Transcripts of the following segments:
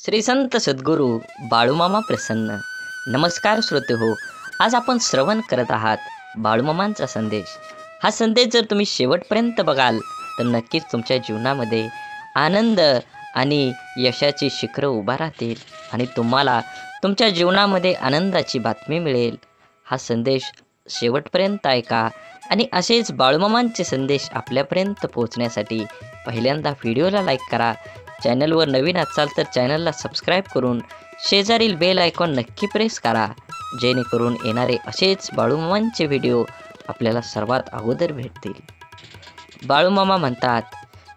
श्री संत सद्गुरू बाळूमामा प्रसन्न. नमस्कार श्रोते हो, आज आपण श्रवण करत आहात बाळूमामांचा संदेश. हा संदेश जर तुम्ही शेवटपर्यंत बघाल तर नक्कीच तुमच्या जीवनामध्ये आनंद आणि यशाची शिखरं उभा राहतील आणि तुम्हाला तुमच्या जीवनामध्ये आनंदाची बातमी मिळेल. हा संदेश शेवटपर्यंत ऐका आणि असेच बाळूमामांचे संदेश आपल्यापर्यंत पोहोचण्यासाठी पहिल्यांदा व्हिडिओला लाईक करा. चॅनलवर नवीन असाल तर चॅनलला सबस्क्राईब करून शेजारील बेल आयकॉन नक्की प्रेस करा, जेणेकरून येणारे असेच बाळूमामांचे व्हिडिओ आपल्याला सर्वात अगोदर भेटतील. बाळूमामा म्हणतात,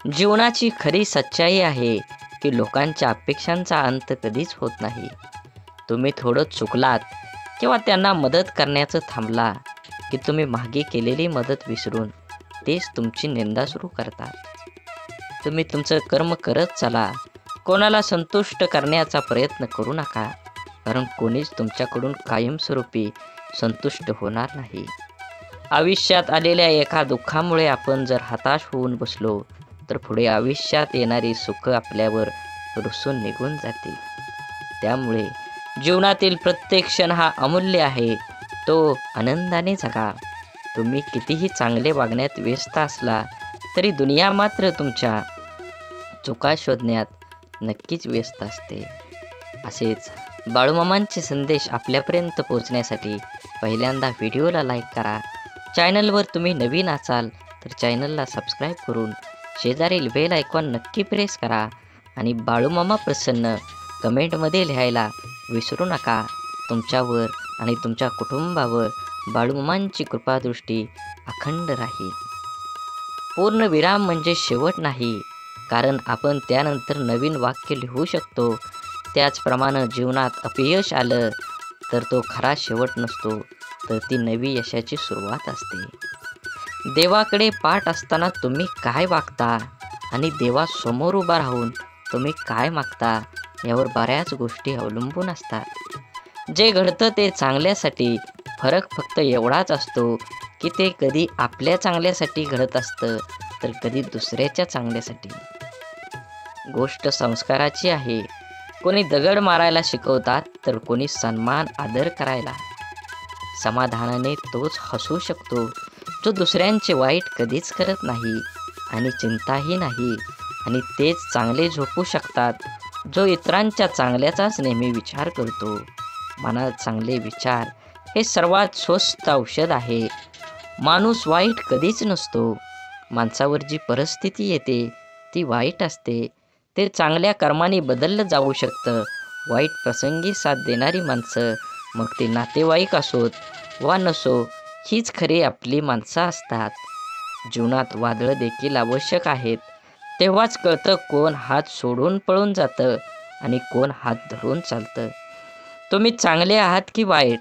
जीवनाची खरी सच्चाई आहे की लोकांच्या अपेक्षांचा अंत कधीच होत नाही. तुम्ही थोडं चुकलात किंवा त्यांना मदत करण्याचं थांबला की तुम्ही मागे केलेली मदत विसरून तेच तुमची निंदा सुरू करतात. तुम्ही तुमचं कर्म करत चला, कोणाला संतुष्ट करण्याचा प्रयत्न करू नका, कारण कोणीच तुमच्याकडून कायमस्वरूपी संतुष्ट होणार नाही. आयुष्यात आलेल्या एका दुःखामुळे आपण जर हताश होऊन बसलो तर पुढे आयुष्यात येणारी सुख आपल्यावर रुसून निघून जातील. त्यामुळे जीवनातील प्रत्येक क्षण हा अमूल्य आहे, तो आनंदाने जगा. तुम्ही कितीही चांगले वागण्यात व्यस्त असला तरी दुनिया मात्र तुमच्या चुका शोधण्यात नक्कीच व्यस्त असते. असेच बाळूमामांचे संदेश आपल्यापर्यंत पोहोचण्यासाठी पहिल्यांदा व्हिडिओला लाईक करा. चॅनलवर तुम्ही नवीन असाल तर चॅनलला सबस्क्राईब करून शेजारील बेल आयकॉन नक्की प्रेस करा आणि बाळूमामा प्रसन्न कमेंटमध्ये लिहायला विसरू नका. तुमच्यावर आणि तुमच्या कुटुंबावर बाळूमामांची कृपादृष्टी अखंड राहील. पूर्णविराम म्हणजे शेवट नाही, कारण आपण त्यानंतर नवीन वाक्य लिहू शकतो. त्याचप्रमाणे जीवनात अपयश आलं तर तो खरा शेवट नसतो, तर ती नवी यशाची सुरुवात असते. देवाकडे पाठ असताना तुम्ही काय वागता आणि देवासमोर उभा राहून तुम्ही काय मागता यावर बऱ्याच गोष्टी अवलंबून असतात. जे घडतं ते चांगल्यासाठी. फरक फक्त एवढाच असतो की ते कधी आपल्या चांगल्यासाठी घडत असतं तर कधी दुसऱ्याच्या चांगल्यासाठी. गोष्ट संस्काराची आहे. कोणी दगड मारायला शिकवतात तर कोणी सन्मान आदर करायला. समाधानाने तोच हसू शकतो जो दुसऱ्यांचे वाईट कधीच करत नाही आणि चिंताही नाही, आणि तेच चांगले झोपू शकतात जो इतरांच्या चांगल्याचाच नेहमी विचार करतो. मनात चांगले विचार हे सर्वात स्वस्त औषध आहे. माणूस वाईट कधीच नसतो. माणसावर जी परिस्थिती येते ती वाईट असते. ते चांगल्या कर्माने बदललं जाऊ शकतं. वाईट प्रसंगी साथ देणारी माणसं, मग ते नातेवाईक असोत वा नसो, हीच खरी आपली माणसं असतात. जीवनात वादळं देखील आवश्यक आहेत. तेव्हाच कळतं कोण हात सोडून पळून जातं आणि कोण हात धरून चालतं. तुम्ही चांगले आहात की वाईट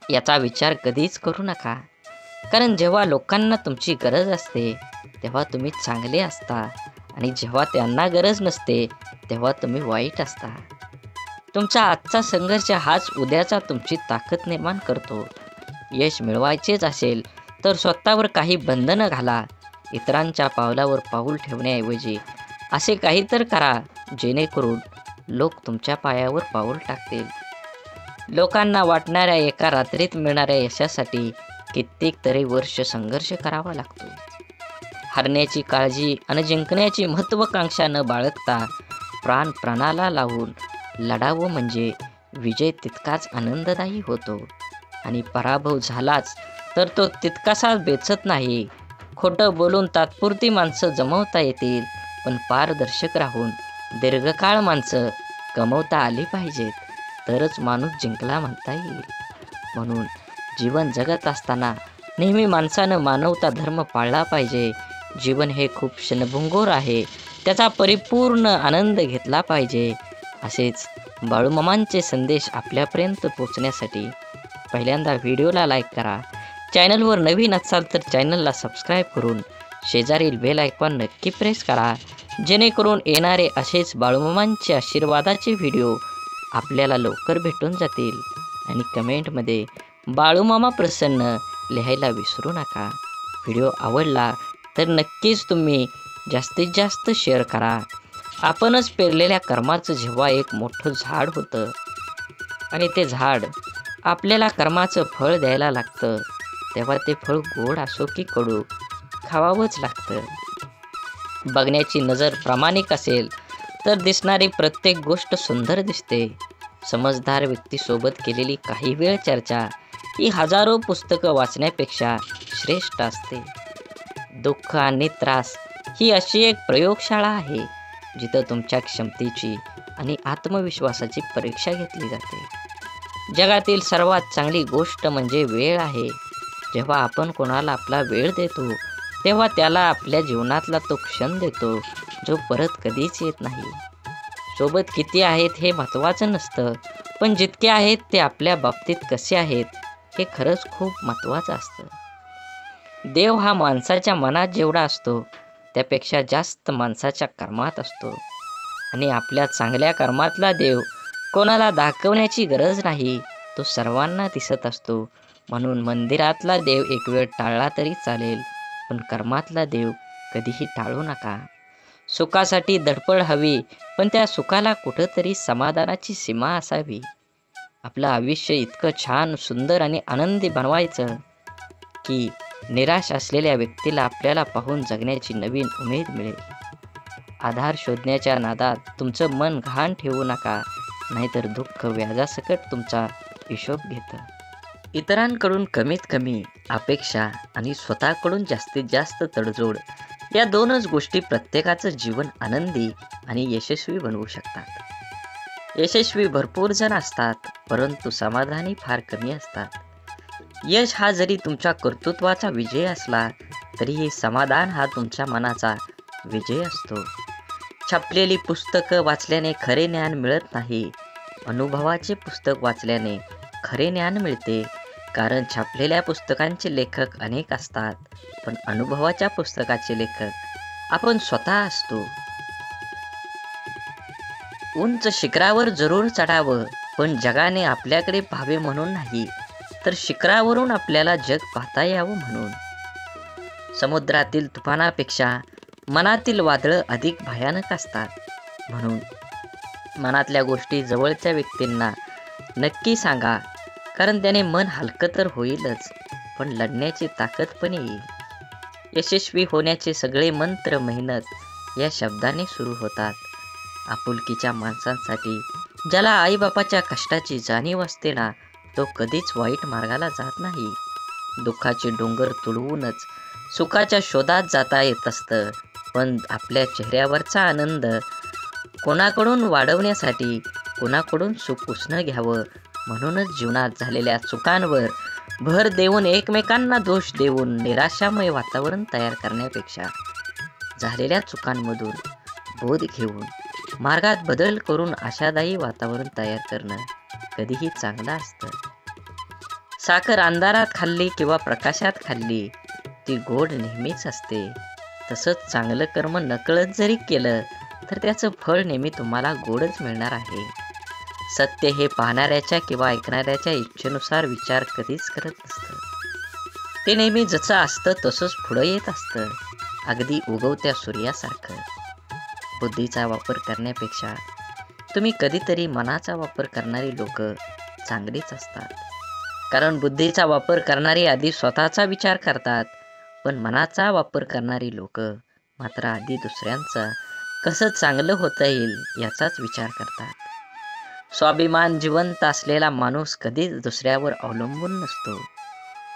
याचा विचार कधीच करू नका, कारण जेव्हा लोकांना तुमची गरज असते तेव्हा तुम्ही चांगले असता आणि जेव्हा त्यांना गरज नसते तेव्हा तुम्ही वाईट असता. तुमचा आजचा संघर्ष हाच उद्याचा तुमची ताकद निर्माण करतो. यश मिळवायचेच असेल तर स्वतःवर काही बंधनं घाला. इतरांच्या पावलावर पाऊल ठेवण्याऐवजी असे काहीतरी करा जेणेकरून लोक तुमच्या पायावर पाऊल टाकतील. लोकांना वाटणाऱ्या एका रात्रीत मिळणाऱ्या यशासाठी कित्येक तरी वर्ष संघर्ष करावा लागतो. हरण्याची काळजी आणि जिंकण्याची महत्त्वाकांक्षा न बाळगता प्राण प्राणाला लावून लढावं म्हणजे विजय तितकाच आनंददायी होतो, आणि पराभव झालाच तर तो तितकासाच बेचत नाही. खोटं बोलून तात्पुरती माणसं जमवता येतील, पण पारदर्शक राहून दीर्घकाळ माणसं कमवता आली पाहिजेत, तरच माणूस जिंकला म्हणता येईल. म्हणून जीवन जगत असताना नेहमी माणसानं मानवता धर्म पाळला पाहिजे. जीवन हे खूप क्षणभंगूर आहे, त्याचा परिपूर्ण आनंद घेतला पाहिजे. असेच बाळूमामांचे संदेश आपल्यापर्यंत पोचण्यासाठी पहिल्यांदा व्हिडिओला लाईक करा. चॅनलवर नवीन असाल तर चॅनलला सबस्क्राईब करून शेजारील बेल आयकॉन नक्की प्रेस करा, जेणेकरून येणारे असेच बाळूमामांचे आशीर्वादाचे व्हिडिओ आपल्याला लवकर भेटून जातील. आणि कमेंटमध्ये बाळूमामा प्रसन्न लिहायला विसरू नका. व्हिडिओ आवडला तर नक्कीच तुम्ही जास्तीत जास्त शेअर करा. आपणच पेरलेल्या कर्माचं जेव्हा एक मोठं झाड होतं आणि ते झाड आपल्याला कर्माचं फळ द्यायला लागतं, तेव्हा ते फळ गोड असो की कडू खावावंच लागतं. बघण्याची नजर प्रामाणिक असेल तर दिसणारी प्रत्येक गोष्ट सुंदर दिसते. समजदार व्यक्तीसोबत केलेली काही वेळ चर्चा ही हजारो पुस्तकं वाचण्यापेक्षा श्रेष्ठ असते. दुःख आणि त्रास ही अशी एक प्रयोगशाळा आहे जिथं तुमच्या क्षमतेची आणि आत्मविश्वासाची परीक्षा घेतली जाते. जगातील सर्वात चांगली गोष्ट म्हणजे वेळ आहे. जेव्हा आपण कोणाला आपला वेळ देतो तेव्हा त्याला आपल्या जीवनातला तो क्षण देतो जो परत कधीच येत नाही. सोबत किती आहेत हे महत्त्वाचं नसतं, पण जितके आहेत ते आपल्या बाबतीत कसे आहेत हे खरंच खूप महत्त्वाचं असतं. देव हा माणसाच्या मनात जेवढा असतो त्यापेक्षा जास्त माणसाच्या कर्मात असतो आणि आपल्या चांगल्या कर्मातला देव कोणाला दाखवण्याची गरज नाही, तो सर्वांना दिसत असतो. म्हणून मंदिरातला देव एक वेळ टाळला तरी चालेल, पण कर्मातला देव कधीही टाळू नका. सुखासाठी धडपड हवी, पण त्या सुखाला कुठंतरी समाधानाची सीमा असावी. आपलं आयुष्य इतकं छान, सुंदर आणि आनंदी बनवायचं की निराश असलेल्या व्यक्तीला आपल्याला पाहून जगण्याची नवीन उमेद मिळेल. आधार शोधण्याच्या नादात तुमचं मन घाण ठेवू नका, नाहीतर दुःख व्याजासकट तुमचा हिशोब घेतं. इतरांकडून कमीत कमी अपेक्षा आणि स्वतःकडून जास्तीत जास्त तडजोड या दोनच गोष्टी प्रत्येकाचं जीवन आनंदी आणि यशस्वी बनवू शकतात. यशस्वी भरपूर जण असतात, परंतु समाधानी फार कमी असतात. यश हा जरी तुमच्या कर्तृत्वाचा विजय असला तरीही समाधान हा तुमच्या मनाचा विजय असतो. छापलेली पुस्तकं वाचल्याने खरे ज्ञान मिळत नाही, अनुभवाचे पुस्तक वाचल्याने खरे ज्ञान मिळते. कारण छापलेल्या पुस्तकांचे लेखक अनेक असतात, पण अनुभवाच्या पुस्तकाचे लेखक आपण स्वतः असतो. उंच शिखरावर जरूर चढावं, पण जगाने आपल्याकडे पाहावे म्हणून नाही, तर शिखरावरून आपल्याला जग पाहता यावं म्हणून. समुद्रातील तुफानापेक्षा मनातील वादळं अधिक भयानक असतात. म्हणून मनातल्या गोष्टी जवळच्या व्यक्तींना नक्की सांगा, कारण त्याने मन हलकं तर होईलच, पण लढण्याची ताकद पण येईल. यशस्वी होण्याचे सगळे मंत्र मेहनत या शब्दाने सुरू होतात. आपुलकीच्या माणसांसाठी ज्याला आईबापाच्या कष्टाची जाणीव असते ना, तो कधीच वाईट मार्गाला जात नाही. दुःखाचे डोंगर तुडवूनच सुखाच्या शोधात जाता येत असतं, पण आपल्या चेहऱ्यावरचा आनंद कोणाकडून वाढवण्यासाठी कोणाकडून सुख उसणं घ्यावं. म्हणूनच जीवनात झालेल्या चुकांवर भर देऊन एकमेकांना दोष देऊन निराशामय वातावरण तयार करण्यापेक्षा झालेल्या चुकांमधून बोध घेऊन मार्गात बदल करून आशादायी वातावरण तयार करणं कधीही चांगलं असतं. साखर अंधारात खाल्ली किंवा प्रकाशात खाल्ली ती गोड नेहमीच असते. तसंच चांगलं कर्म नकळत जरी केलं तर त्याचं फळ नेहमी तुम्हाला गोडच मिळणार आहे. सत्य हे पाहणाऱ्याच्या किंवा ऐकणाऱ्याच्या इच्छेनुसार विचार कधीच करत नसतं. ते नेहमी जसं असतं तसंच पुढं येत असतं, अगदी उगवत्या सूर्यासारखं. बुद्धीचा वापर करण्यापेक्षा तुम्ही कधीतरी मनाचा वापर करणारी लोक चांगलीच असतात. कारण बुद्धीचा वापर करणारी आधी स्वतःचा विचार करतात, पण मनाचा वापर करणारी लोक मात्र आधी दुसऱ्यांचा कसं चांगलं होता येईल याचाच विचार करतात. स्वाभिमान जिवंत असलेला माणूस कधीच दुसऱ्यावर अवलंबून नसतो.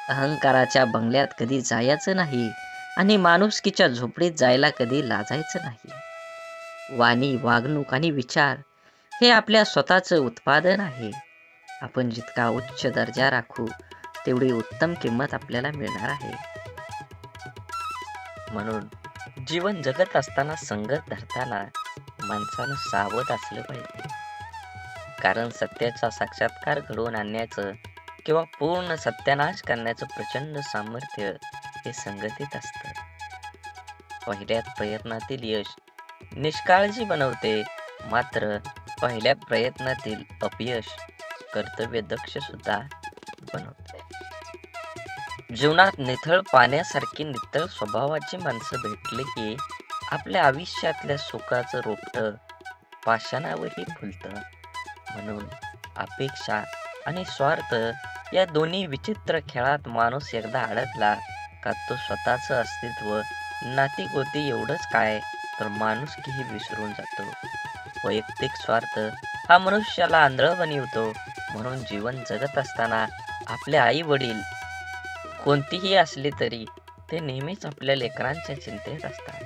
अहंकाराच्या बंगल्यात कधी जायचं नाही आणि माणुसकीच्या झोपडीत जायला कधी लाजायचं नाही. वाणी, वागणूक आणि विचार हे आपल्या स्वतःचं उत्पादन आहे. आपण जितका उच्च दर्जा राखू तेवढी उत्तम किंमत आपल्याला मिळणार आहे. म्हणून जीवन जगत असताना संगत धरताना माणसानं सावध असलं पाहिजे. कारण सत्याचा साक्षात्कार घडवून आणण्याचं किंवा पूर्ण सत्यानाश करण्याचं प्रचंड सामर्थ्य हे संगतीत असतं. पहिल्याच प्रयत्नातील यश निष्काळजी बनवते, मात्र पहिल्या प्रयत्नातील अपयश कर्तव्य दक्ष सुद्धा बनवते. जीवनात निथळ पाण्यासारखी नितळ स्वभावाची माणसं भेटली की आपल्या आयुष्यातल्या सुखाचं रोपटं पाषाणावरही फुलतं. म्हणून अपेक्षा आणि स्वार्थ या दोन्ही विचित्र खेळात माणूस एकदा अडकला का तो स्वतःचं अस्तित्व, नाती-गोती एवढंच काय तर माणुसकीही विसरून जातो. वैयक्तिक स्वार्थ हा मनुष्याला आंधळ बनवितो. म्हणून जीवन जगत असताना आपले आई-वडील कोणतीही असली तरी ते नेहमीच आपल्या लेकरांच्या चिंतेत असतात.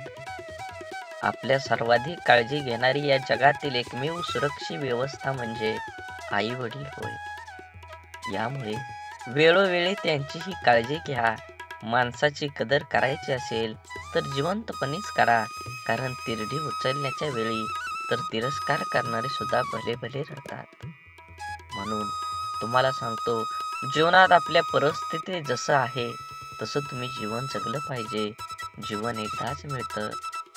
आपल्या सर्वाधिक काळजी घेणारी या जगातील एकमेव सुरक्षित व्यवस्था म्हणजे आई-वडील होय. यामुळे वेळोवेळी त्यांचीही काळजी घ्या. माणसाची कदर करायची असेल तर जिवंतपणेच करा, कारण तिरडी उचलण्याच्या वेळी तर तिरस्कार करणारे सुद्धा भले भले राहतात. म्हणून तुम्हाला सांगतो, जीवनात आपल्या परिस्थिती जसं आहे तसं तुम्ही जीवन जगलं पाहिजे. जीवन एकदाच मिळतं.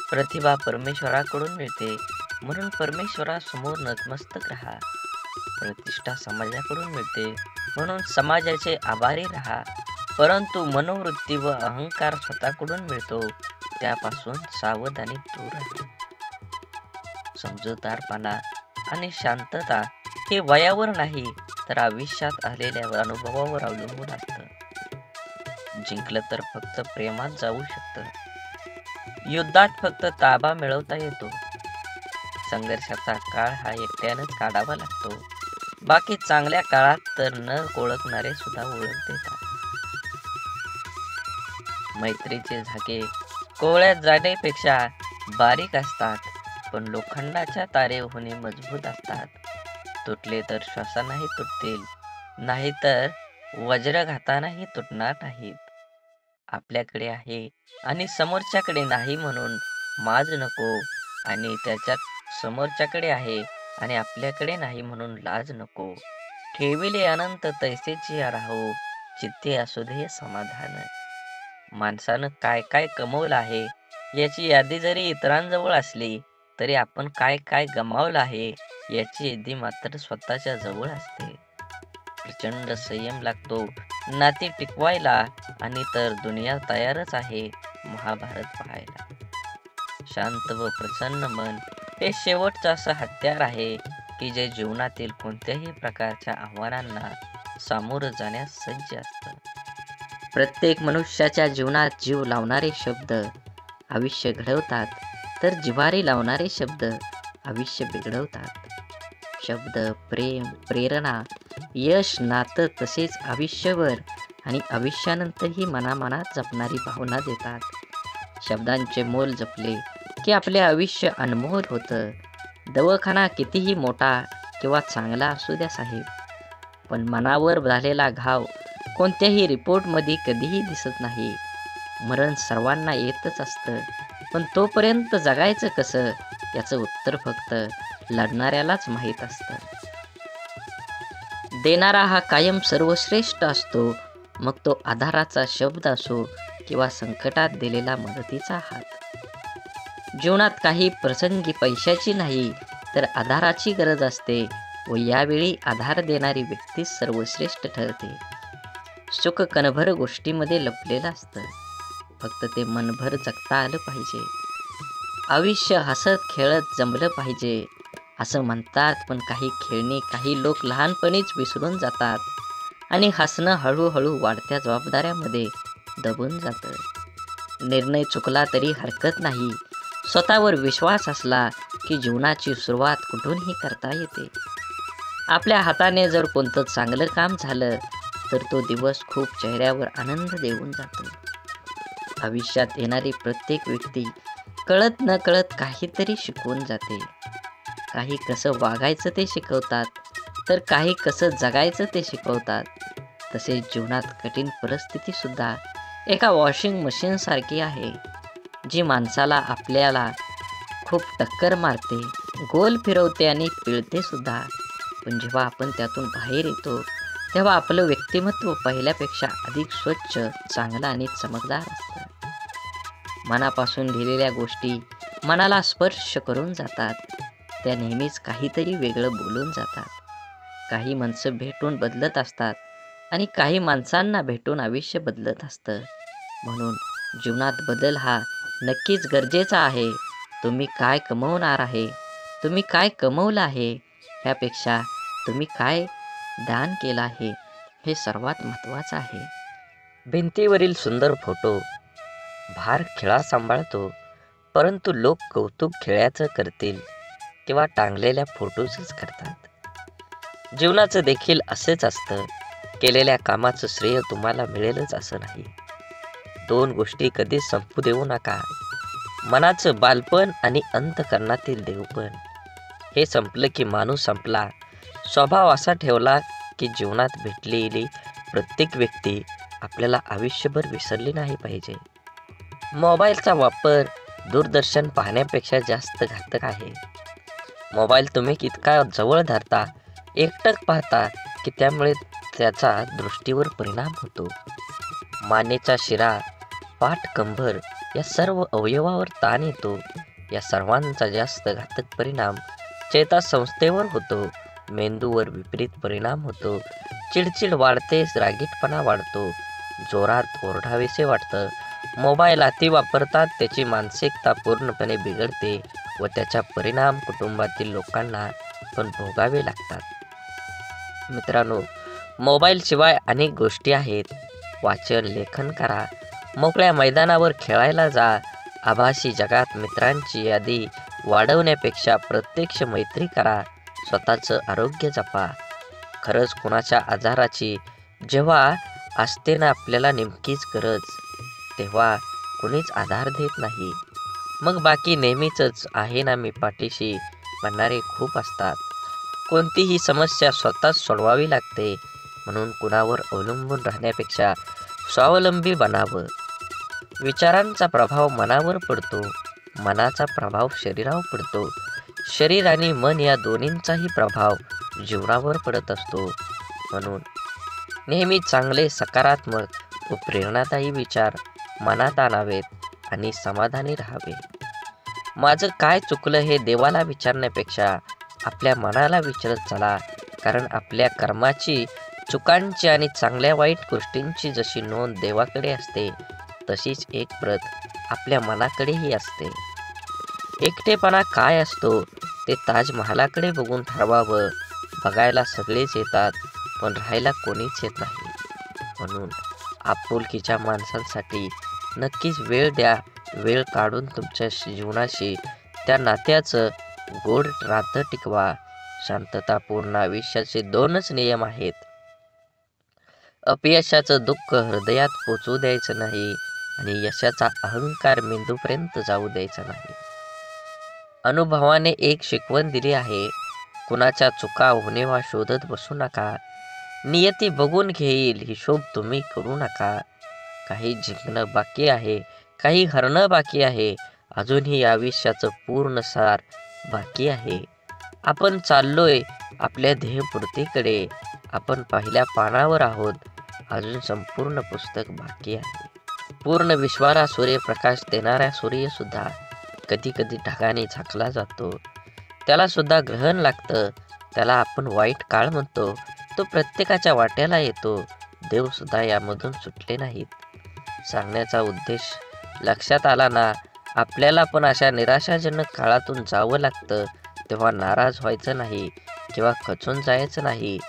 प्रतिभा परमेश्वराकडून मिळते. म्हणून परमेश्वरासमोर नतमस्तक राहा. प्रतिष्ठा समाजाकडून मिळते. म्हणून समाजाचे आभारी राहा. परंतु मनोवृत्ती व अहंकार स्वतःकडून मिळतो. त्यापासून सावधानी दूर राहा. समजूतदारपणा आणि शांतता हे वयावर नाही तर आयुष्यात आलेल्या अनुभवावर अवलंबून असतं. जिंकलं तर फक्त प्रेमात जाऊ शकतं. युद्धात फक्त ताबा मिळवता येतो. संघर्षाचा काळ हा एकट्यानंच काढावा लागतो. बाकी चांगल्या काळात तर न ओळखणारे सुद्धा ओळख देतात. मैत्रीचे धागे कोवळ्यात जाण्यापेक्षा बारीक असतात, पण लोखंडाच्या तारेहूनही मजबूत असतात. तुटले तर श्वासानंही तुटतील, नाहीतर वज्रघातानंही तुटणार नाहीत. आपल्याकडे आहे आणि समोरच्याकडे नाही म्हणून माज नको, आणि त्याच्यात समोरच्याकडे आहे आणि आपल्याकडे नाही म्हणून लाज नको. ठेविले अनंत तैसेची राहो, चित्ते असू दे समाधान. माणसानं काय काय कमवलं आहे याची यादी जरी इतरांजवळ असली तरी आपण काय काय गमावलं आहे याची यादी मात्र स्वतःच्या जवळ असते. प्रचंड संयम लागतो नाती टिकवायला, आणि तर दुनिया तयारच आहे महाभारत पाहायला. शांत व प्रसन्न मन हे शेवटचं असं हत्यार आहे की जे जीवनातील कोणत्याही प्रकारच्या आव्हानांना सामोरं जाण्यास सज्ज असतं. प्रत्येक मनुष्याच्या जीवनात जीव लावणारे शब्द आयुष्य घडवतात, तर जिव्हारी लावणारे शब्द आयुष्य बिघडवतात. शब्द, प्रेम, प्रेरणा, यश, नातं तसेच आयुष्यभर आणि आयुष्यानंतरही मनामनात जपणारी भावना देतात. शब्दांचे मोल जपले की आपले आयुष्य अनमोल होतं. दवाखाना कितीही मोठा किंवा चांगला असू द्या साहेब, पण मनावर झालेला घाव कोणत्याही रिपोर्टमध्ये कधीही दिसत नाही. मरण सर्वांना येतच असतं, पण तोपर्यंत जगायचं कसं याचं उत्तर फक्त लढणाऱ्यालाच माहीत असतं. देणारा हा कायम सर्वश्रेष्ठ असतो, मग तो आधाराचा शब्द असो किंवा संकटात दिलेला मदतीचा हात. जीवनात काही प्रसंगी पैशाची नाही तर आधाराची गरज असते, व यावेळी आधार देणारी व्यक्ती सर्वश्रेष्ठ ठरते. सुख कणभर गोष्टीमध्ये लपलेलं असतं, फक्त ते मनभर जगता आलं पाहिजे. आयुष्य हसत खेळत जमलं पाहिजे असं म्हणतात, पण काही खेळणी काही लोक लहानपणीच विसरून जातात आणि हसणं हळूहळू वाढत्या जबाबदाऱ्यामध्ये दबून जातं. निर्णय चुकला तरी हरकत नाही, स्वतःवर विश्वास असला की जीवनाची सुरुवात कुठूनही करता येते. आपल्या हाताने जर कोणतं चांगलं काम झालं तर तो दिवस खूप चेहऱ्यावर आनंद देऊन जातो. आयुष्यात येणारी प्रत्येक व्यक्ती कळत न कळत काहीतरी शिकवून जाते. काही कसं वागायचं ते शिकवतात, तर काही कसं जगायचं ते शिकवतात. तसेच जीवनात कठीण परिस्थिती सुद्धा एका वॉशिंग मशीनसारखी आहे, जी माणसाला आपल्याला खूप टक्कर मारते, गोल फिरवते आणि पिळते सुद्धा. पण जेव्हा आपण त्यातून बाहेर येतो तेव्हा आपलं व्यक्तिमत्व पहिल्यापेक्षा अधिक स्वच्छ, चांगलं आणि चमकदार असतं. मनापासून लिहिलेल्या गोष्टी मनाला स्पर्श करून जातात. त्या नेहमीच काहीतरी वेगळं बोलून जातात. काही माणसं भेटून बदलत असतात आणि काही माणसांना भेटून आयुष्य बदलत असतं. म्हणून जीवनात बदल हा नक्कीच गरजेचा आहे. तुम्ही काय कमवणार आहे, तुम्ही काय कमवलं आहे, ह्यापेक्षा तुम्ही काय दान केलं आहे, हे सर्वात महत्त्वाचं आहे. भिंतीवरील सुंदर फोटो भार खेळा सांभाळतो, परंतु लोक कौतुक खेळाचं करतील किंवा टांगलेल्या फोटोजच करतात. जीवनाचं देखील असेच असतं. केलेल्या कामाचं श्रेय तुम्हाला मिळेलच असं नाही. दोन गोष्टी कधीच संपू देऊ नका. मनाचं बालपण आणि अंतःकरणातील देवपण. हे संपलं की माणूस संपला. स्वभाव असा ठेवला की जीवनात भेटलेली प्रत्येक व्यक्ती आपल्याला आयुष्यभर विसरली नाही पाहिजे. मोबाईलचा वापर दूरदर्शन पाहण्यापेक्षा जास्त घातक आहे. मोबाईल तुम्ही इतका जवळ धरता, एकटक पाहता की त्यामुळे त्याचा दृष्टीवर परिणाम होतो. मानेचा शिरा, पाठ, कंबर या सर्व अवयवावर ताण येतो. या सर्वांचा जास्त घातक परिणाम चेतासंस्थेवर होतो. मेंदूवर विपरीत परिणाम होतो. चिडचिड वाढते, रागीटपणा वाढतो, जोरात ओरडावेसे वाटतं. मोबाईल अति वापरतात त्याची मानसिकता पूर्णपणे बिघडते व त्याचा परिणाम कुटुंबातील लोकांना पण भोगावे लागतात. मित्रांनो, मोबाईलशिवाय अनेक गोष्टी आहेत. वाचन, लेखन करा, मोकळ्या मैदानावर खेळायला जा. आभासी जगात मित्रांची यादी वाढवण्यापेक्षा प्रत्यक्ष मैत्री करा. स्वतःचं आरोग्य जपा. खरंच कुणाच्या आजाराची जेव्हा असते ना आपल्याला नेमकीच गरज, तेव्हा कुणीच आधार देत नाही. मग बाकी नेहमीच आहे ना मी पाठीशी म्हणणारे खूप असतात. कोणतीही समस्या स्वतःच सोडवावी लागते. म्हणून कुणावर अवलंबून राहण्यापेक्षा स्वावलंबी बनावं. विचारांचा प्रभाव मनावर पडतो, मनाचा प्रभाव शरीरावर पडतो, शरीर आणि मन या दोन्हींचाही प्रभाव जीवनावर पडत असतो. म्हणून नेहमी चांगले, सकारात्मक व प्रेरणादायी विचार मनात आणावेत आणि समाधानी राहावे. माझं काय चुकलं हे देवाला विचारण्यापेक्षा आपल्या मनाला विचारत चला. कारण आपल्या कर्माची, चुकांची आणि चांगल्या वाईट गोष्टींची जशी नोंद देवाकडे असते, तशीच एक प्रत आपल्या मनाकडेही असते. एकटेपणा काय असतो ते ताजमहालाकडे बघून ठरवावं. बघायला सगळेच येतात, पण राहायला कोणीच येत नाही. म्हणून आपुलकीच्या माणसांसाठी नक्कीच वेळ द्या. वेळ काढून तुमच्या जीवनाशी, त्या नात्याचं गोड नातं टिकवा. शांततापूर्ण आयुष्याचे दोनच नियम आहेत. अपयशाचं दुःख हृदयात पोचू द्यायचं नाही आणि यशाचा अहंकार मेंदूपर्यंत जाऊ द्यायचा नाही. अनुभवाने एक शिकवण दिली आहे. कुणाच्या चुका होणेवा शोधत बसू नका. नियती बघून घेईल, हिशोब तुम्ही करू नका. काही जिंकणं बाकी आहे, काही हरणं बाकी आहे. अजूनही आयुष्याचं पूर्ण सार बाकी आहे. आपण चाललोय आपल्या ध्येयपूर्तीकडे. आपण पहिल्या पानावर आहोत. अजून संपूर्ण पुस्तक बाकी आहे. पूर्ण विश्वाला सूर्यप्रकाश देणारा सूर्य सुद्धा कधी कधी ढगाने झाकला जातो. त्याला सुद्धा ग्रहण लागतं. त्याला आपण वाईट काळ म्हणतो. तो प्रत्येकाच्या वाट्याला येतो. देव सुद्धा यामधून सुटले नाहीत. सांगण्याचा उद्देश लक्षात आला ना? आपल्याला पण अशा निराशाजनक काळातून जावं लागतं, तेव्हा नाराज व्हायचं नाही किंवा खचून जायचं नाही.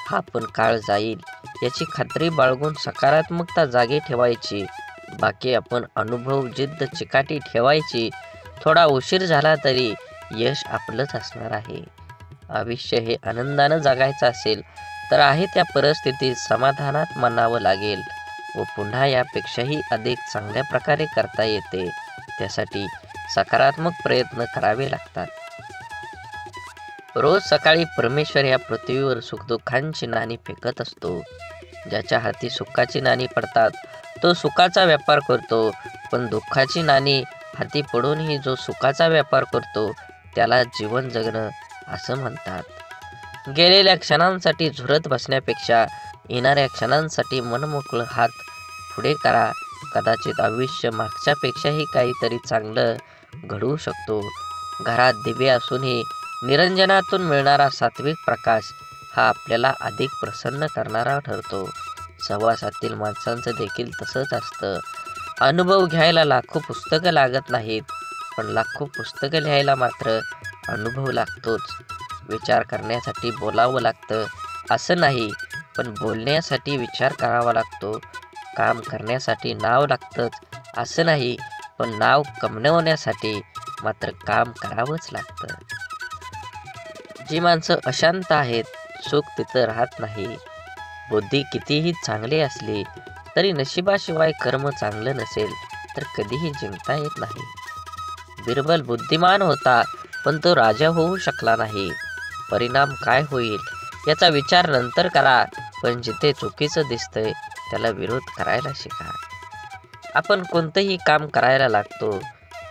हा पण काळ जाईल याची खात्री बाळगून सकारात्मकता जागी ठेवायची. बाकी आपण अनुभव, जिद्द, चिकाटी ठेवायची. थोडा उशीर झाला तरी यश आपलंच असणार आहे. आयुष्य हे आनंदानं जगायचं असेल तर आहे त्या परिस्थितीत समाधानात मानावं लागेल व पुन्हा यापेक्षाही अधिक चांगल्या प्रकारे करता येते. त्यासाठी सकारात्मक प्रयत्न करावे लागतात. रोज सकाळी परमेश्वर या पृथ्वीवर सुखदुःखांची नाणी फेकत असतो. ज्याच्या हाती सुखाची नाणी पडतात तो सुखाचा व्यापार करतो, पण दुःखाची नाणी हाती पडूनही जो सुखाचा व्यापार करतो त्याला जीवन जगणं असं म्हणतात. गेलेल्या क्षणांसाठी झुरत बसण्यापेक्षा येणाऱ्या क्षणांसाठी मनमोकळं हात पुढे करा. कदाचित आयुष्य मागच्यापेक्षाही काहीतरी चांगलं घडवू शकतो. घरात दिवे असूनही निरंजनातून मिळणारा सात्विक प्रकाश हा आपल्याला अधिक प्रसन्न करणारा ठरतो. सहवासातील माणसांचं देखील तसंच असतं. अनुभव घ्यायला लाखो पुस्तकं लागत नाहीत, पण लाखो पुस्तकं लिहायला मात्र अनुभव लागतोच. विचार करण्यासाठी बोलावं लागतं असं नाही, पण बोलण्यासाठी विचार करावा लागतो. काम करण्यासाठी नाव लागतंच असं नाही, पण नाव कमवण्यासाठी मात्र काम करावंच लागतं. जी माणसं अशांत आहेत, सुख तिथं राहत नाही. बुद्धी कितीही चांगली असली तरी नशिबाशिवाय कर्म चांगलं नसेल तर कधीही जिंकता येत नाही. बिरबल बुद्धिमान होता, पण तो राजा होऊ शकला नाही. परिणाम काय होईल याचा विचार नंतर करा, पण जिथे चुकीचं दिसतंय त्याला विरोध करायला शिका. आपण कोणतंही काम करायला लागतो,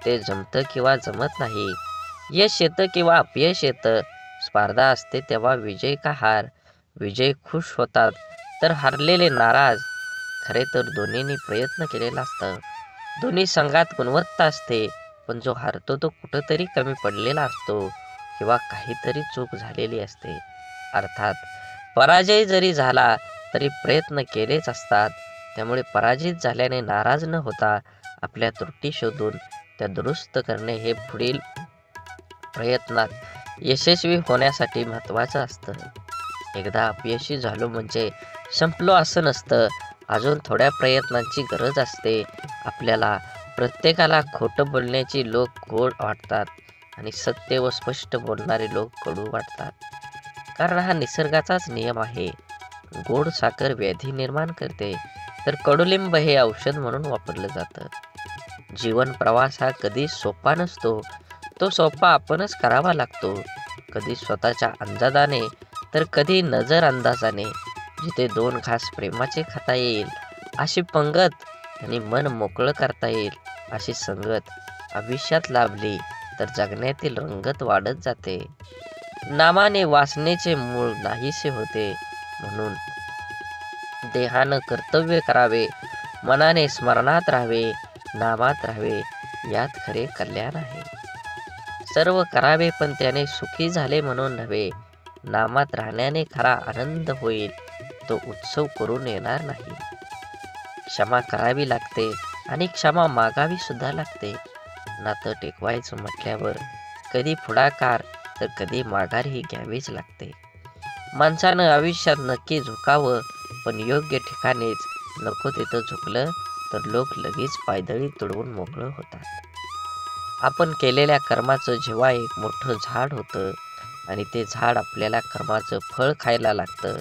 ते जमतं किंवा जमत नाही, यश येतं किंवा अपयश येतं, स्पर्धा असते तेव्हा विजय का हार, विजय खुश होतात तर हारलेले नाराज. खरे तर दोन्हींनी प्रयत्न केलेला असतं. दोन्ही संघात गुणवत्ता असते, पण जो हारतो तो कुठंतरी कमी पडलेला असतो किंवा काहीतरी चूक झालेली असते. अर्थात पराजय जरी झाला तरी प्रयत्न केलेच असतात. त्यामुळे पराजित झाल्याने नाराज न होता आपल्या त्रुटी शोधून त्या दुरुस्त करणे हे पुढील प्रयत्नात यशस्वी होण्यासाठी महत्त्वाचं असतं. एकदा अपयशी झालो म्हणजे संपलो असं नसतं. अजून थोड्या प्रयत्नांची गरज असते. आपल्याला प्रत्येकाला खोटं बोलण्याची लोक गोड वाटतात आणि सत्य व स्पष्ट बोलणारे लोक कडू वाटतात. कारण हा निसर्गाचाच नियम आहे. गोड साखर व्याधी निर्माण करते, तर कडुलिंब हे औषध म्हणून वापरलं जातं. जीवन प्रवास हा कधी सोपा नसतो, तो सोपा आपणच करावा लागतो. कधी स्वतःच्या अंदाजाने तर कधी नजर अंदाजाने. जिथे 2 घास प्रेमाचे खाता येईल अशी पंगत आणि मन मोकळं करता येईल अशी संगत आयुष्यात लाभली तर जगण्यातील रंगत वाढत जाते. नामाने वासनेचे मूळ नाहीसे होते, म्हणून देहानं कर्तव्य करावे, मनाने स्मरणात राहावे, नामात राहावे, यात खरे कल्याण आहे. सर्व करावे पण त्याने सुखी झाले म्हणून नव्हे. नामात राहण्याने खरा आनंद होईल, तो उत्सव करून येणार नाही. क्षमा करावी लागते आणि क्षमा मागावी सुद्धा लागते. नातं टेकवायचं म्हटल्यावर कधी पुढाकार तर कधी माघारही घ्यावीच लागते. माणसानं आयुष्यात नक्की झुकावं, पण योग्य ठिकाणीच. नको तिथं झुकलं तर लोक लगेच पायदळी तुडवून मोकळं होतात. आपण केलेल्या कर्माचं जेव्हा एक मोठं झाड होतं आणि ते झाड आपल्याला कर्माचं फळ खायला लागतं,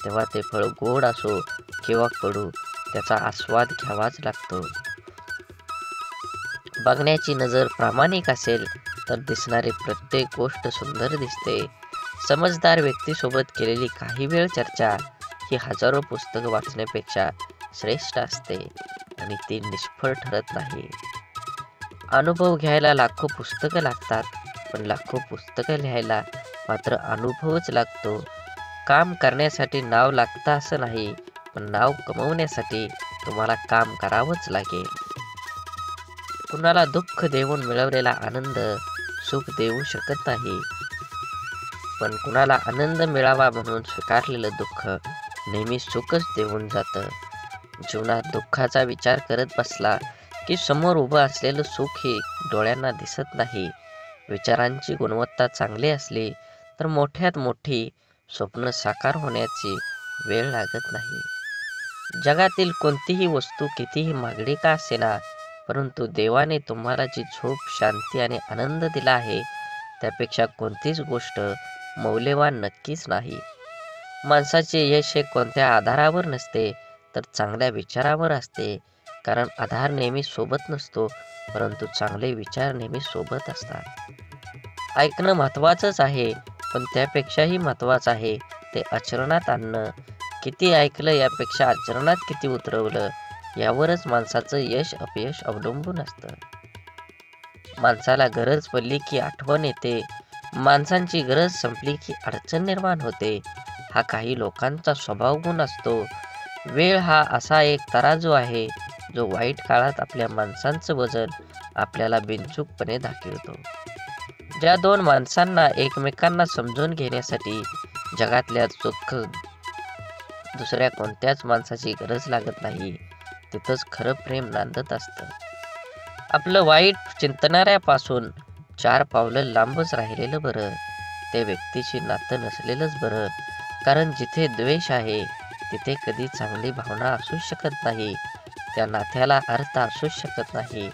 तेव्हा ते फळ गोड असो किंवा कडू, त्याचा आस्वाद घ्यावाच लागतो. बघण्याची नजर प्रामाणिक असेल तर दिसणारी प्रत्येक गोष्ट सुंदर दिसते. समजदार व्यक्तीसोबत केलेली काही वेळ चर्चा ही हजारो पुस्तकं वाचण्यापेक्षा श्रेष्ठ असते आणि ती निष्फळ ठरत नाही. अनुभव घ्यायला लाखो पुस्तकं लागतात, पण लाखो पुस्तकं लिहायला मात्र अनुभवच लागतो. काम करण्यासाठी नाव लागतं असं नाही, पण नाव कमवण्यासाठी तुम्हाला काम करावंच लागेल. कुणाला दुःख देऊन मिळवलेला आनंद सुख देऊ शकत नाही, पण कुणाला आनंद मिळावा म्हणून स्वीकारलेलं दुःख नेहमी सुखच देऊन जातं. जीवनात दुःखाचा विचार करत बसला की समोर उभं असलेलं सुख हे डोळ्यांना दिसत नाही. विचारांची गुणवत्ता चांगली असली तर मोठ्यात मोठी स्वप्न साकार होण्याची वेळ लागत नाही. जगातील कोणतीही वस्तू कितीही महागडी का असेना, परंतु देवाने तुम्हाला जी झोप, शांती आणि आनंद दिला आहे, त्यापेक्षा कोणतीच गोष्ट मौल्यवान नक्कीच नाही. माणसाचे यश हे कोणत्या आधारावर नसते, तर चांगल्या विचारावर असते. कारण आधार नेहमी सोबत नसतो, परंतु चांगले विचार नेहमी सोबत असतात. ऐकणं महत्त्वाचंच आहे, पण त्यापेक्षाही महत्त्वाचं आहे ते आचरणात आणणं. किती ऐकलं यापेक्षा आचरणात किती उतरवलं यावरच माणसाचं यश अपयश अवलंबून असतं. माणसाला गरज पडली की आठवण येते, माणसांची गरज संपली की अडचण निर्माण होते. हा काही लोकांचा स्वभाव गुण असतो. वेळ हा असा एक तराजू आहे जो वाईट काळात आपल्या माणसांचं वजन आपल्याला बिनचूकपणे दाखवतो. ज्या 2 माणसांना एकमेकांना समजून घेण्यासाठी जगातल्या दुसऱ्या कोणत्याच माणसाची गरज लागत नाही, तिथंच खरं प्रेम नांदत असतं. आपलं वाईट चिंतणाऱ्यापासून 4 पावलं लांबच राहिलेलं बरं. त्या व्यक्तीशी नातं नसलेलंच बरं. कारण जिथे द्वेष आहे तिथे कधी चांगली भावना असू शकत नाही. त्या नात्याला अर्थ असू शकत नाही.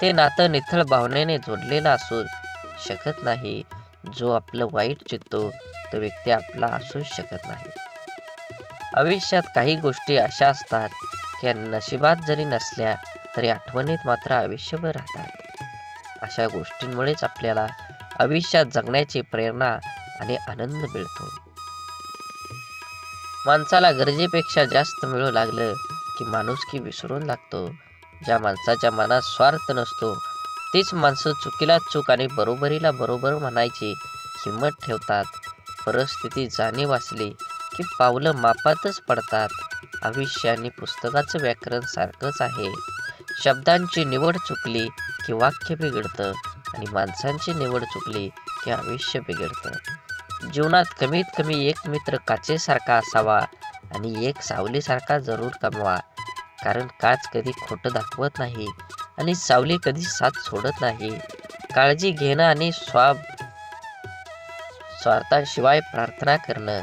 ते नातं निथळ भावनेने जोडलेलं असू शकत नाही. जो आपलं वाईट चित्तो तो व्यक्ती आपला असूच शकत नाही. आयुष्यात काही गोष्टी अशा असतात की नशिबात जरी नसल्या तरी आठवणीत मात्र आयुष्यभर राहतात. अशा गोष्टींमुळेच आपल्याला आयुष्यात जगण्याची प्रेरणा आणि आनंद मिळतो. माणसाला गरजेपेक्षा जास्त मिळू लागलं की माणुसकी विसरून लागतो. ज्या माणसाच्या मनात स्वार्थ नसतो तीच माणसं चुकीला चूक आणि बरोबरीला बरोबर म्हणायची हिंमत ठेवतात. परिस्थिती जाणीव असली की पावलं मापातच पडतात. आयुष्य आणि पुस्तकाचं व्याकरण सारखंच आहे. शब्दांची निवड चुकली की वाक्य बिघडतं आणि माणसांची निवड चुकली की आयुष्य बिघडतं. जीवनात कमीत कमी एक मित्र काचेसारखा असावा आणि एक सावलीसारखा जरूर कमवा. कारण काच कधी खोटं दाखवत नाही आणि सावली कधी साथ सोडत नाही. काळजी घेणं आणि स्वार्थाशिवाय प्रार्थना करणं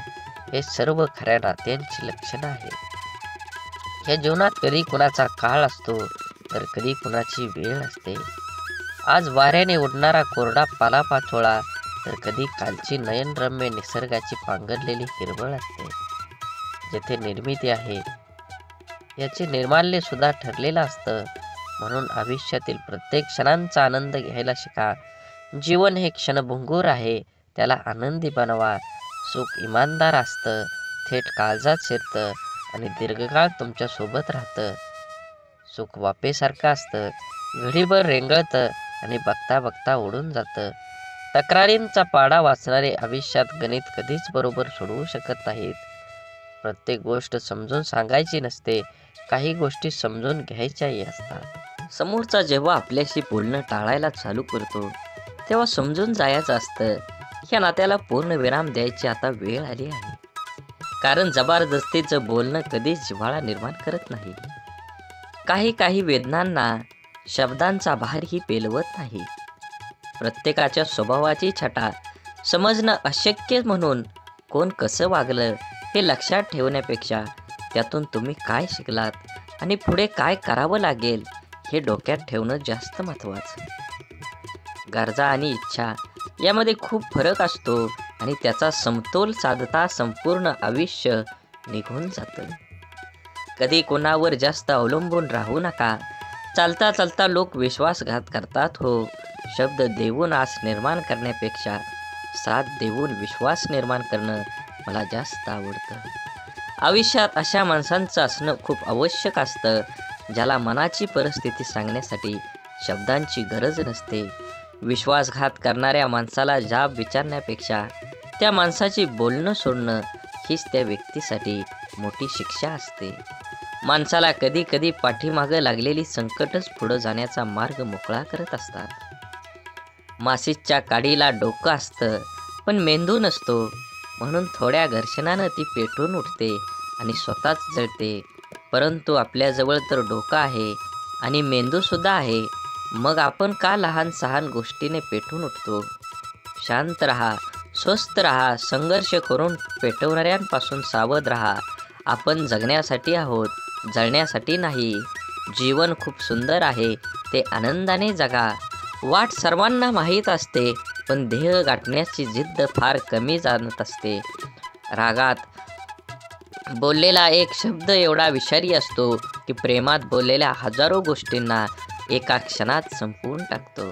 हे सर्व खऱ्या नात्यांची लक्षणं आहेत. या जीवनात कधी कुणाचा काळ असतो तर कधी कुणाची वेळ असते. आज वाऱ्याने उडणारा कोरडा पालापाचोळा तर कधी कालची नयनरम्य निसर्गाची पांघरलेली हिरवळ असते. जेथे निर्मिती आहे याचे निर्माल्य सुद्धा ठरलेलं असतं. म्हणून आयुष्यातील प्रत्येक क्षणांचा आनंद घ्यायला शिका. जीवन हे क्षणभंगूर आहे, त्याला आनंदी बनवा. सुख इमानदार असतं, थेट काळजात शिरतं आणि दीर्घकाळ तुमच्या सोबत राहतं. सुख वाफेसारखं असतं, घडीभर रेंगळतं आणि बघता बघता उडून जातं. तक्रारींचा पाडा वाचणारे आयुष्यात गणित कधीच बरोबर सोडवू शकत नाहीत. प्रत्येक गोष्ट समजून सांगायची नसते, काही गोष्टी समजून घ्यायच्याही असतात. समोरचा जेव्हा आपल्याशी बोलणं टाळायला चालू करतो तेव्हा समजून जायचं असतं ह्या नात्याला पूर्ण विराम द्यायची आता वेळ आली आहे. कारण जबरदस्तीचं बोलणं कधीच जिव्हाळा निर्माण करत नाही. काही वेदनांना शब्दांचा भारही पेलवत नाही. प्रत्येकाच्या स्वभावाची छटा समजणं अशक्य म्हणून कोण कसं वागलं हे लक्षात ठेवण्यापेक्षा त्यातून तुम्ही काय शिकलात आणि पुढे काय करावं लागेल हे डोक्यात ठेवणं जास्त महत्त्वाचं. गरजा आणि इच्छा यामध्ये खूप फरक असतो आणि त्याचा समतोल साधता संपूर्ण आयुष्य निघून जातं. कधी कोणावर जास्त अवलंबून राहू नका. चालता चालता लोक विश्वासघात करतात हो. शब्द देऊन आस निर्माण करण्यापेक्षा साथ देऊन विश्वास निर्माण करणं मला जास्त आवडतं. आयुष्यात अशा माणसांचं असणं खूप आवश्यक असतं ज्याला मनाची परिस्थिती सांगण्यासाठी शब्दांची गरज नसते. विश्वासघात करणाऱ्या माणसाला जाब विचारण्यापेक्षा त्या माणसाची बोलणं सोडणं हीच त्या व्यक्तीसाठी मोठी शिक्षा असते. माणसाला कधी कधी पाठीमागं लागलेली संकटच पुढं जाण्याचा मार्ग मोकळा करत असतात. माशीच्या काडीला डोकं असतं पण मेंदू नसतो. म्हणून थोड्या घर्षणानं ती पेटून उठते आणि स्वतःच जळते. परंतु आपल्याजवळ तर डोकं आहे आणि मेंदूसुद्धा आहे. मग आपण का लहान सहान गोष्टीने पेटून उठतो? शांत राहा, स्वस्थ राहा. संघर्ष करून पेटवणाऱ्यांपासून सावध राहा. आपण जगण्यासाठी आहोत, जळण्यासाठी नाही. जीवन खूप सुंदर आहे, ते आनंदाने जगा. वाट सर्वांना माहीत असते पण ध्येय गाठण्याची जिद्द फार कमी जाणत असते. रागात बोललेला एक शब्द एवढा विषारी असतो की प्रेमात बोललेल्या हजारो गोष्टींना एका क्षणात संपवून टाकतो.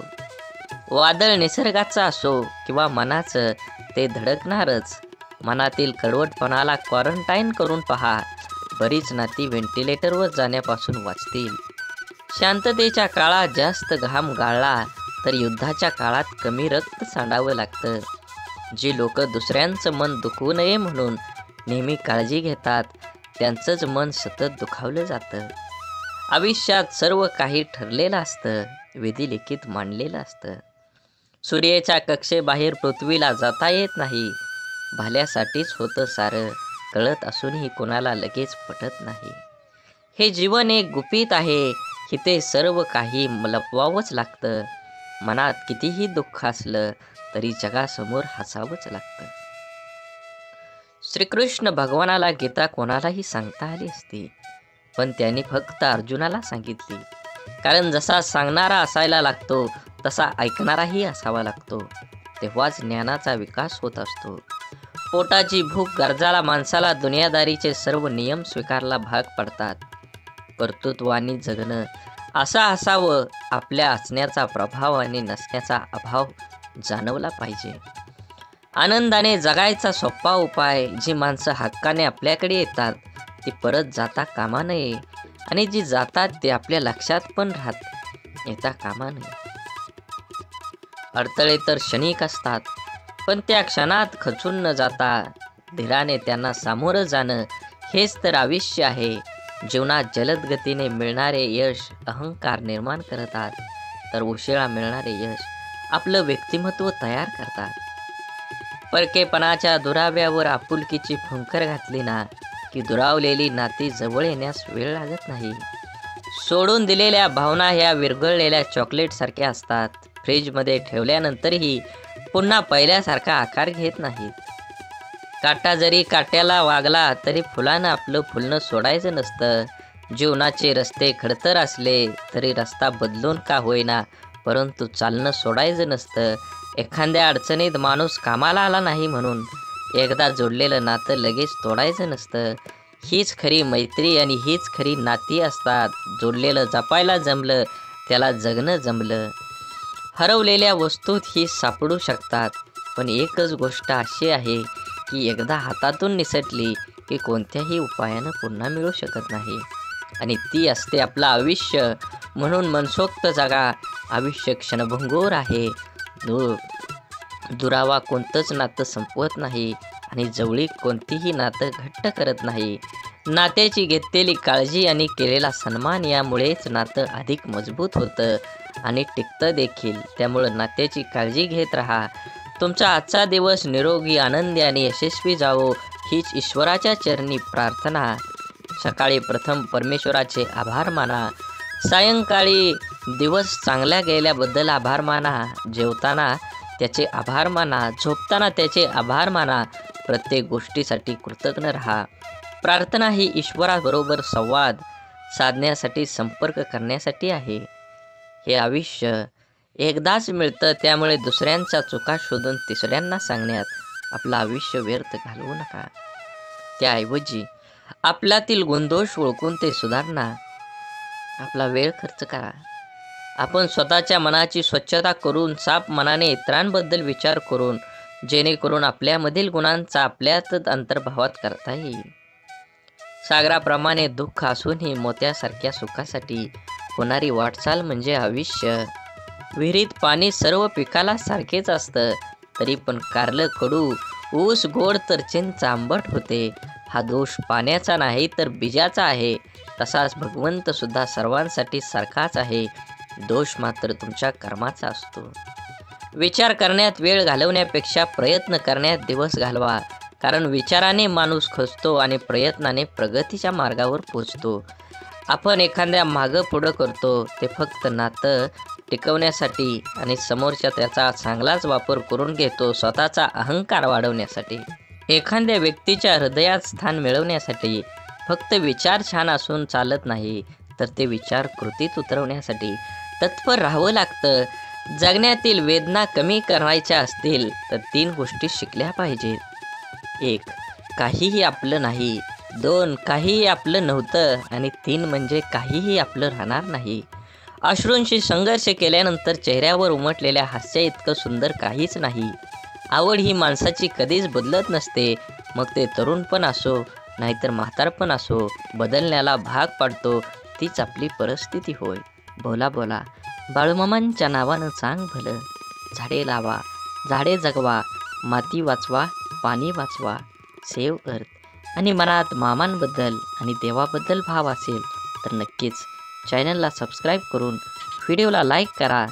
वादळ निसर्गाचं असो किंवा मनाचं, ते धडकणारच. मनातील कडवटपणाला क्वारंटाईन करून पहा. बरीच नाती व्हेंटिलेटरवर जाण्यापासून वाचतील. शांततेच्या काळात जास्त घाम गाळला तर युद्धाच्या काळात कमी रक्त सांडावं लागतं. जी लोक दुसऱ्यांचं मन दुखवू नये म्हणून नेहमी काळजी घेतात त्यांचंच मन सतत दुखावलं जातं. आयुष्यात सर्व काही ठरलेलं असतं, विधिलिखित मांडलेलं असतं. सूर्याच्या कक्षेबाहेर पृथ्वीला जाता येत नाही. भल्यासाठीच होतं सारं, कळत असूनही कोणाला लगेच पटत नाही. हे जीवन एक गुपित आहे, इथे सर्व काही लपवावंच लागतं. मनात कितीही दुःख असलं तरी जगासमोर हसावंच लागतं. श्रीकृष्ण भगवानाला गीता कोणालाही सांगता आली असती, पण त्यांनी फक्त अर्जुनाला सांगितली. कारण जसा सांगणारा असायला लागतो तसा ऐकणाराही असावा लागतो. तेव्हाच ज्ञानाचा विकास होत असतो. पोटाची भूक गरजाला माणसाला दुनियादारीचे सर्व नियम स्वीकारला भाग पडतात. कर्तृत्वानी जगणं असं असावं, आपल्या असण्याचा प्रभाव आणि नसण्याचा अभाव जाणवला पाहिजे. आनंदाने जगायचा सोपा उपाय, जी माणसं हक्काने आपल्याकडे येतात ती परत जाता कामा नये, आणि जी जातात ते आपल्या लक्षात पण येता कामा नये. अडथळे तर क्षणिक असतात, पण त्या क्षणात खचून न जाता धीराने त्यांना सामोरं जाणं हेच तर आयुष्य आहे. जीवनात जलद गतीने मिळणारे यश अहंकार निर्माण करतात, तर उशिरा मिळणारे यश आपलं व्यक्तिमत्व तयार करतात. परकेपणाच्या दुराव्यावर आपुलकीची फुंकर घातली ना की दुरावलेली नाती जवळ येण्यास वेळ लागत नाही. सोडून दिलेल्या भावना ह्या विरघळलेल्या चॉकलेटसारख्या असतात. फ्रीजमध्ये ठेवल्यानंतरही पुन्हा पहिल्यासारखा आकार घेत नाहीत. काटा जरी काट्याला वागला तरी फुलानं आपलं फुलणं सोडायचं नसतं. जीवनाचे रस्ते खडतर असले तरी रस्ता बदलून का होईना, परंतु चालणं सोडायचं नसतं. एखाद्या अडचणीत माणूस कामाला आला नाही म्हणून एकदा जोडलेलं नातं लगेच तोडायचं नसतं. हीच खरी मैत्री आणि हीच खरी नाती असतात. जोडलेलं जपायला जमलं त्याला जगणं जमलं. हरवलेल्या वस्तूत ही सापडू शकतात, पण एकच गोष्ट अशी आहे की एकदा हातातून निसटली की कोणत्याही उपायानं पुन्हा मिळू शकत नाही, आणि ती असते आपलं आयुष्य. म्हणून मनसोक्त जगा. आयुष्य क्षणभंगूर आहे. दुरावा कोणतंच नातं संपवत नाही, आणि जवळीक कोणतीही नातं घट्ट करत नाही. नात्याची घेतलेली काळजी आणि केलेला सन्मान यामुळेच नातं अधिक मजबूत होतं आणि टिकतं देखील. त्यामुळं नात्याची काळजी घेत राहा. तुमचा आजचा दिवस निरोगी, आनंदी आणि यशस्वी जावो हीच ईश्वराच्या चरणी प्रार्थना. सकाळी प्रथम परमेश्वराचे आभार माना. सायंकाळी दिवस चांगला गेल्याबद्दल आभार माना. जेवताना त्याचे आभार माना. झोपताना त्याचे आभार माना. प्रत्येक गोष्टीसाठी कृतज्ञ राहा. प्रार्थना ही ईश्वराबरोबर संवाद साधण्यासाठी, संपर्क करण्यासाठी आहे. हे आयुष्य एकदाच मिळतं, त्यामुळे दुसऱ्यांच्या चुका शोधून तिसऱ्यांना सांगण्यात आपलं आयुष्य व्यर्थ घालवू नका. त्याऐवजी आपल्यातील गुणदोष ओळखून ते सुधारणा आपला वेळ खर्च करा. आपण स्वतःच्या मनाची स्वच्छता करून, साफ मनाने इतरांबद्दल विचार करून, जेणेकरून आपल्यामधील गुणांचा आपल्यातच अंतर्भावात करता येईल. सागराप्रमाणे दुःख असूनही मोत्यासारख्या सुखासाठी होणारी वाटचाल म्हणजे आयुष्य. विहिरीत पाणी सर्व पिकाला सारखेच असतं, तरी पण कारलं कडू, ऊस गोड तर चिंच आंबट होते. हा दोष पाण्याचा नाही तर बीजाचा आहे. तसाच भगवंत सुद्धा सर्वांसाठी सारखाच आहे. दोष मात्र तुमच्या कर्माचा असतो. विचार करण्यात वेळ घालवण्यापेक्षा प्रयत्न करण्यात दिवस घालवा. कारण विचाराने माणूस खचतो आणि प्रयत्नाने प्रगतीच्या मार्गावर पोचतो. आपण एखाद्या मागं पुढं करतो ते फक्त नातं टिकवण्यासाठी, आणि समोरच्या त्याचा चांगलाच वापर करून घेतो स्वतःचा अहंकार वाढवण्यासाठी. एखाद्या व्यक्तीच्या हृदयात स्थान मिळवण्यासाठी फक्त विचार छान असून चालत नाही, तर ते विचार कृतीत उतरवण्यासाठी तत्पर राहावं लागतं. जगण्यातील वेदना कमी करायच्या असतील तर 3 गोष्टी शिकल्या पाहिजेत. 1. काहीही आपलं नाही. 2. काहीही आपलं नव्हतं. आणि 3 म्हणजे काहीही आपलं राहणार नाही. अश्रूंशी संघर्ष केल्यानंतर चेहऱ्यावर उमटलेल्या हास्य इतकं सुंदर काहीच नाही. आवड ही माणसाची कधीच बदलत नसते. मग ते तरुणपण असो नाहीतर म्हातारपण असो, बदलण्याला भाग पाडतो तीच आपली परिस्थिती होय. बोला बोला बाळूमामांच्या नावानं चांग भलं. झाडे लावा, झाडे जगवा, माती वाचवा, पाणी वाचवा, सेव्ह अर्थ. आणि मनात मामांबद्दल आणि देवाबद्दल भाव असेल तर नक्कीच चॅनलला सबस्क्राईब करून व्हिडिओला लाईक करा,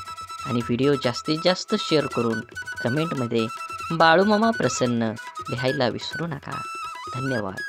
आणि व्हिडिओ जास्तीत जास्त शेअर करून कमेंटमध्ये बाळूमामा प्रसन्न लिहायला विसरू नका. धन्यवाद.